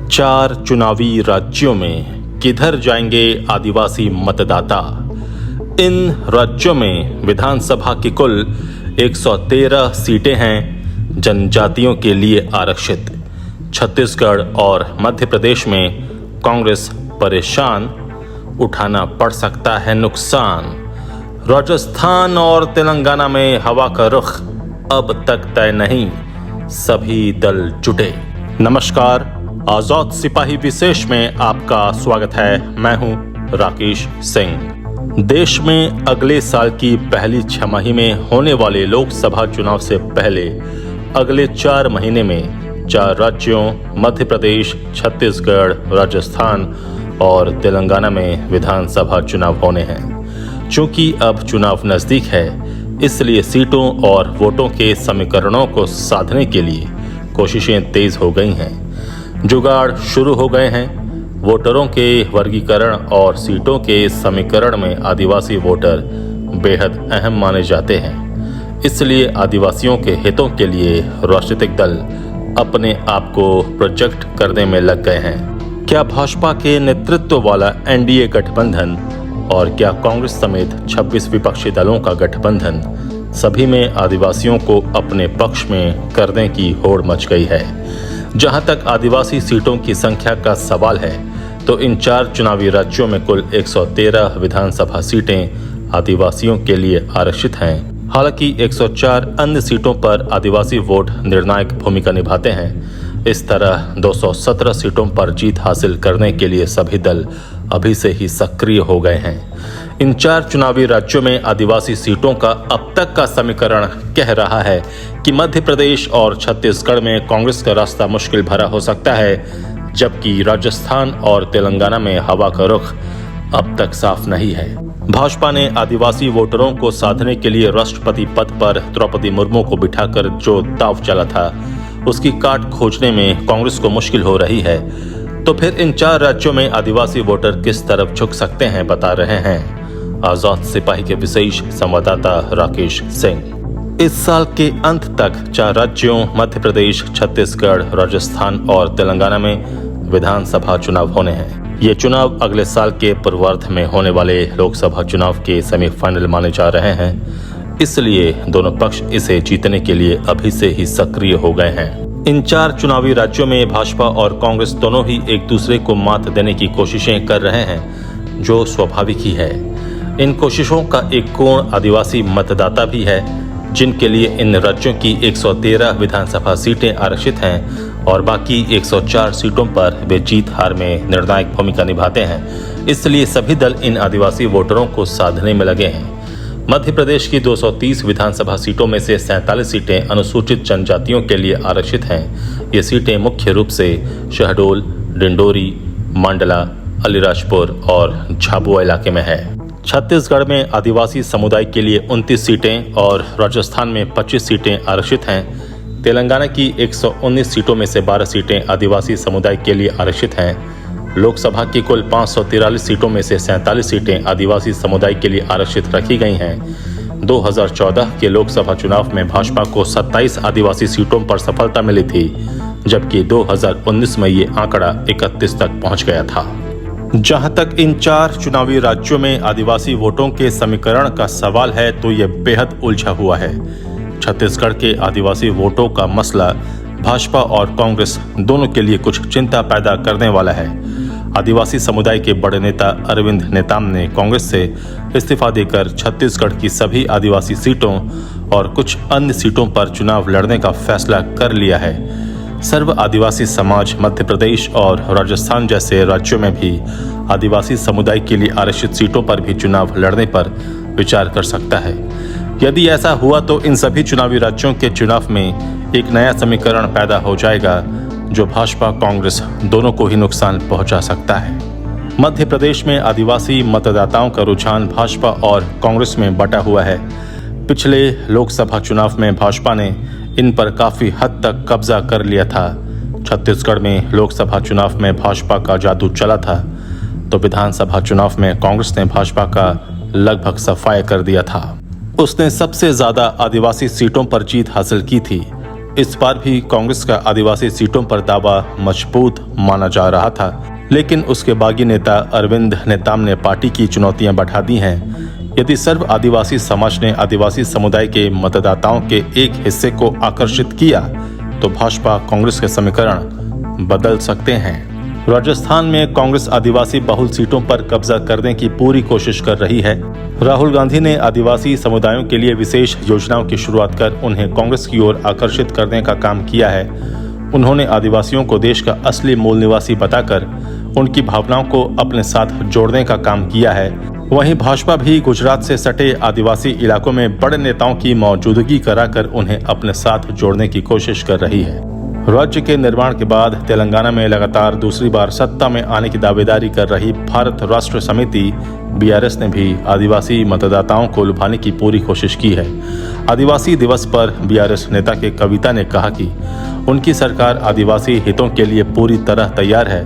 4 चुनावी राज्यों में किधर जाएंगे आदिवासी मतदाता। इन राज्यों में विधानसभा की कुल 113 सीटें हैं जनजातियों के लिए आरक्षित। छत्तीसगढ़ और मध्य प्रदेश में कांग्रेस परेशान, उठाना पड़ सकता है नुकसान। राजस्थान और तेलंगाना में हवा का रुख अब तक तय नहीं, सभी दल जुटे। नमस्कार, आजाद सिपाही विशेष में आपका स्वागत है। मैं हूं राकेश सिंह। देश में अगले साल की पहली छमाही में होने वाले लोकसभा चुनाव से पहले अगले 4 महीने में 4 राज्यों मध्य प्रदेश, छत्तीसगढ़, राजस्थान और तेलंगाना में विधानसभा चुनाव होने हैं। चूंकि अब चुनाव नजदीक है, इसलिए सीटों और वोटों के समीकरणों को साधने के लिए कोशिशें तेज हो गई हैं। जुगाड़ शुरू हो गए हैं। वोटरों के वर्गीकरण और सीटों के समीकरण में आदिवासी वोटर बेहद अहम माने जाते हैं। इसलिए आदिवासियों के हितों के लिए राजनीतिक दल अपने आप को प्रोजेक्ट करने में लग गए हैं। क्या भाजपा के नेतृत्व वाला एनडीए गठबंधन और क्या कांग्रेस समेत 26 विपक्षी दलों का गठबंधन, सभी में आदिवासियों को अपने पक्ष में करने की होड़ मच गई है। जहां तक आदिवासी सीटों की संख्या का सवाल है, तो इन 4 चुनावी राज्यों में कुल 113 विधानसभा सीटें आदिवासियों के लिए आरक्षित हैं। हालांकि 104 अन्य सीटों पर आदिवासी वोट निर्णायक भूमिका निभाते हैं। इस तरह 217 सीटों पर जीत हासिल करने के लिए सभी दल अभी से ही सक्रिय हो गए हैं। इन 4 चुनावी राज्यों में आदिवासी सीटों का अब तक का समीकरण कह रहा है कि मध्य प्रदेश और छत्तीसगढ़ में कांग्रेस का रास्ता मुश्किल भरा हो सकता है, जबकि राजस्थान और तेलंगाना में हवा का रुख अब तक साफ नहीं है। भाजपा ने आदिवासी वोटरों को साधने के लिए राष्ट्रपति पद पर द्रौपदी मुर्मू को बिठाकर जो दांव चला था, उसकी काट खोजने में कांग्रेस को मुश्किल हो रही है। तो फिर इन 4 राज्यों में आदिवासी वोटर किस तरफ झुक सकते हैं, बता रहे हैं आजाद सिपाही के विशेष संवाददाता राकेश सिंह। इस साल के अंत तक 4 राज्यों मध्य प्रदेश, छत्तीसगढ़, राजस्थान और तेलंगाना में विधानसभा चुनाव होने हैं। ये चुनाव अगले साल के पूर्वार्ध में होने वाले लोकसभा चुनाव के सेमीफाइनल माने जा रहे हैं। इसलिए दोनों पक्ष इसे जीतने के लिए अभी से ही सक्रिय हो गए हैं। इन 4 चुनावी राज्यों में भाजपा और कांग्रेस दोनों ही एक दूसरे को मात देने की कोशिशें कर रहे हैं, जो स्वाभाविक ही है। इन कोशिशों का एक कोण आदिवासी मतदाता भी है, जिनके लिए इन राज्यों की 113 विधानसभा सीटें आरक्षित हैं और बाकी 104 सीटों पर वे जीत हार में निर्णायक भूमिका निभाते हैं। इसलिए सभी दल इन आदिवासी वोटरों को साधने में लगे हैं। मध्य प्रदेश की 230 विधानसभा सीटों में से 47 सीटें अनुसूचित जनजातियों के लिए आरक्षित हैं। ये सीटें मुख्य रूप से शहडोल, डिंडोरी, मंडला, अलीराजपुर और झाबुआ इलाके में है। छत्तीसगढ़ में आदिवासी समुदाय के लिए 29 सीटें और राजस्थान में 25 सीटें आरक्षित हैं। तेलंगाना की 119 सीटों में से 12 सीटें आदिवासी समुदाय के लिए आरक्षित हैं। लोकसभा की कुल 543 सीटों में से 47 सीटें आदिवासी समुदाय के लिए आरक्षित रखी गई हैं। 2014 के लोकसभा चुनाव में भाजपा को 27 आदिवासी सीटों पर सफलता मिली थी, जबकि 2019 में ये आंकड़ा 31 तक पहुंच गया था। जहां तक इन 4 चुनावी राज्यों में आदिवासी वोटों के समीकरण का सवाल है, तो ये बेहद उलझा हुआ है। छत्तीसगढ़ के आदिवासी वोटों का मसला भाजपा और कांग्रेस दोनों के लिए कुछ चिंता पैदा करने वाला है। आदिवासी समुदाय के बड़े नेता अरविंद नेताम ने कांग्रेस से इस्तीफा देकर छत्तीसगढ़ की सभी आदिवासी सीटों और कुछ अन्य सीटों पर चुनाव लड़ने का फैसला कर लिया है। सर्व आदिवासी समाज मध्य प्रदेश और राजस्थान जैसे राज्यों में भी आदिवासी समुदाय के लिए आरक्षित सीटों पर भी चुनाव लड़ने पर विचार कर सकता है। यदि ऐसा हुआ तो इन सभी चुनावी राज्यों के चुनाव में एक नया समीकरण पैदा हो जाएगा, जो भाजपा कांग्रेस दोनों को ही नुकसान पहुंचा सकता है। मध्य प्रदेश में आदिवासी मतदाताओं का रुझान भाजपा और कांग्रेस में बटा हुआ है। पिछले लोकसभा चुनाव में भाजपा ने इन पर काफी हद तक कब्जा कर लिया था। छत्तीसगढ़ में लोकसभा चुनाव में भाजपा का जादू चला था, तो विधानसभा चुनाव में कांग्रेस ने भाजपा का लगभग सफाया कर दिया था। उसने सबसे ज्यादा आदिवासी सीटों पर जीत हासिल की थी। इस बार भी कांग्रेस का आदिवासी सीटों पर दावा मजबूत माना जा रहा था, लेकिन उसके बागी नेता अरविंद नेताम ने पार्टी की चुनौतियां बढ़ा दी हैं। यदि सर्व आदिवासी समाज ने आदिवासी समुदाय के मतदाताओं के एक हिस्से को आकर्षित किया तो भाजपा कांग्रेस के समीकरण बदल सकते हैं। राजस्थान में कांग्रेस आदिवासी बहुल सीटों पर कब्जा करने की पूरी कोशिश कर रही है। राहुल गांधी ने आदिवासी समुदायों के लिए विशेष योजनाओं की शुरुआत कर उन्हें कांग्रेस की ओर आकर्षित करने का काम किया है। उन्होंने आदिवासियों को देश का असली मूल निवासी बताकर उनकी भावनाओं को अपने साथ जोड़ने का काम किया है। वहीं भाजपा भी गुजरात से सटे आदिवासी इलाकों में बड़े नेताओं की मौजूदगी कराकर उन्हें अपने साथ जोड़ने की कोशिश कर रही है। राज्य के निर्माण के बाद तेलंगाना में लगातार दूसरी बार सत्ता में आने की दावेदारी कर रही भारत राष्ट्र समिति बीआरएस ने भी आदिवासी मतदाताओं को लुभाने की पूरी कोशिश की है। आदिवासी दिवस पर बीआरएस नेता के कविता ने कहा कि उनकी सरकार आदिवासी हितों के लिए पूरी तरह तैयार है।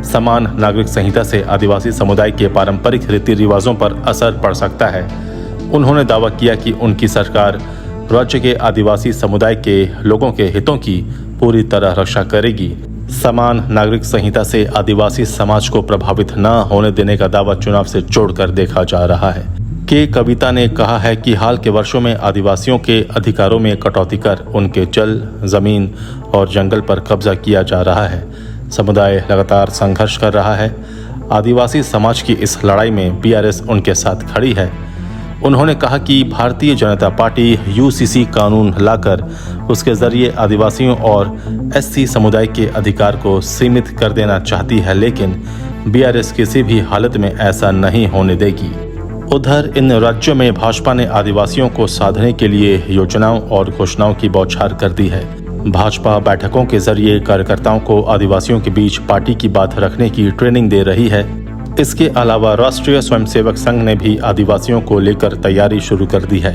समान नागरिक संहिता से आदिवासी समुदाय के पारंपरिक रीति रिवाजों पर असर पड़ सकता है। उन्होंने दावा किया कि उनकी सरकार राज्य के आदिवासी समुदाय के लोगों के हितों की पूरी तरह रक्षा करेगी। समान नागरिक संहिता से आदिवासी समाज को प्रभावित न होने देने का दावा चुनाव से जोड़कर देखा जा रहा है। के कविता ने कहा है कि हाल के वर्षों में आदिवासियों के अधिकारों में कटौती कर उनके जल, जमीन और जंगल पर कब्जा किया जा रहा है। समुदाय लगातार संघर्ष कर रहा है। आदिवासी समाज की इस लड़ाई में बीआरएस उनके साथ खड़ी है। उन्होंने कहा कि भारतीय जनता पार्टी यूसीसी कानून लाकर उसके जरिए आदिवासियों और एससी समुदाय के अधिकार को सीमित कर देना चाहती है, लेकिन बीआरएस किसी भी हालत में ऐसा नहीं होने देगी। उधर इन राज्यों में भाजपा ने आदिवासियों को साधने के लिए योजनाओं और घोषणाओं की बौछार कर दी है। भाजपा बैठकों के जरिए कार्यकर्ताओं को आदिवासियों के बीच पार्टी की बात रखने की ट्रेनिंग दे रही है। इसके अलावा राष्ट्रीय स्वयंसेवक संघ ने भी आदिवासियों को लेकर तैयारी शुरू कर दी है।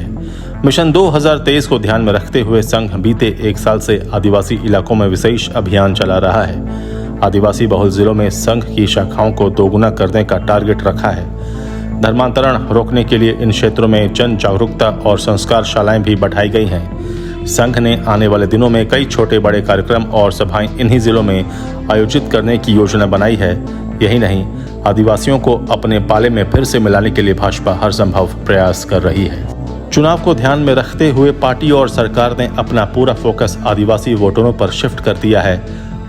मिशन 2023 को ध्यान में रखते हुए संघ बीते 1 साल से आदिवासी इलाकों में विशेष अभियान चला रहा है। आदिवासी बहुल जिलों में संघ की शाखाओं को दोगुना करने का टारगेट रखा है। धर्मांतरण रोकने के लिए इन क्षेत्रों में जन जागरूकता और संस्कार शालाएं भी बढ़ाई गई हैं। संघ ने आने वाले दिनों में कई छोटे बड़े कार्यक्रम और सभाएं इन्हीं जिलों में आयोजित करने की योजना बनाई है। यही नहीं, आदिवासियों को अपने पाले में फिर से मिलाने के लिए भाजपा हर संभव प्रयास कर रही है। चुनाव को ध्यान में रखते हुए पार्टी और सरकार ने अपना पूरा फोकस आदिवासी वोटरों पर शिफ्ट कर दिया है।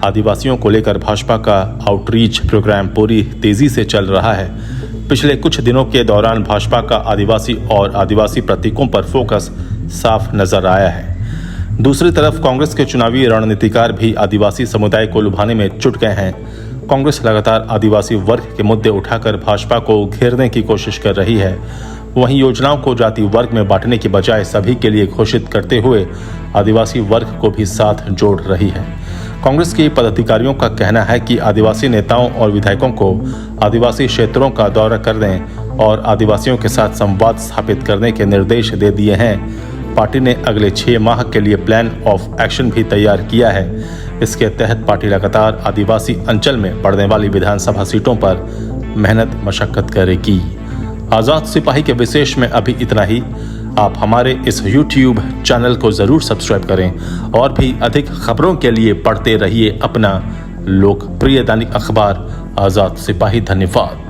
आदिवासियों को लेकर भाजपा का आउटरीच प्रोग्राम पूरी तेजी से चल रहा है। पिछले कुछ दिनों के दौरान भाजपा का आदिवासी और आदिवासी प्रतीकों पर फोकस साफ नजर आया है। दूसरी तरफ कांग्रेस के चुनावी रणनीतिकार भी आदिवासी समुदाय को लुभाने में जुट गए हैं। कांग्रेस लगातार आदिवासी वर्ग के मुद्दे उठाकर भाजपा को घेरने की कोशिश कर रही है। वहीं योजनाओं को जाति वर्ग में बांटने की बजाय सभी के लिए घोषित करते हुए आदिवासी वर्ग को भी साथ जोड़ रही है। कांग्रेस के पदाधिकारियों का कहना है कि आदिवासी नेताओं और विधायकों को आदिवासी क्षेत्रों का दौरा करने और आदिवासियों के साथ संवाद स्थापित करने के निर्देश दे दिए हैं। पार्टी ने अगले 6 माह के लिए प्लान ऑफ एक्शन भी तैयार किया है। इसके तहत पार्टी लगातार आदिवासी अंचल में पड़ने वाली विधानसभा सीटों पर मेहनत मशक्कत करेगी। आजाद सिपाही के विशेष में अभी इतना ही। आप हमारे इस YouTube चैनल को जरूर सब्सक्राइब करें और भी अधिक खबरों के लिए पढ़ते रहिए अपना लोकप्रिय दैनिक अखबार आजाद सिपाही। धन्यवाद।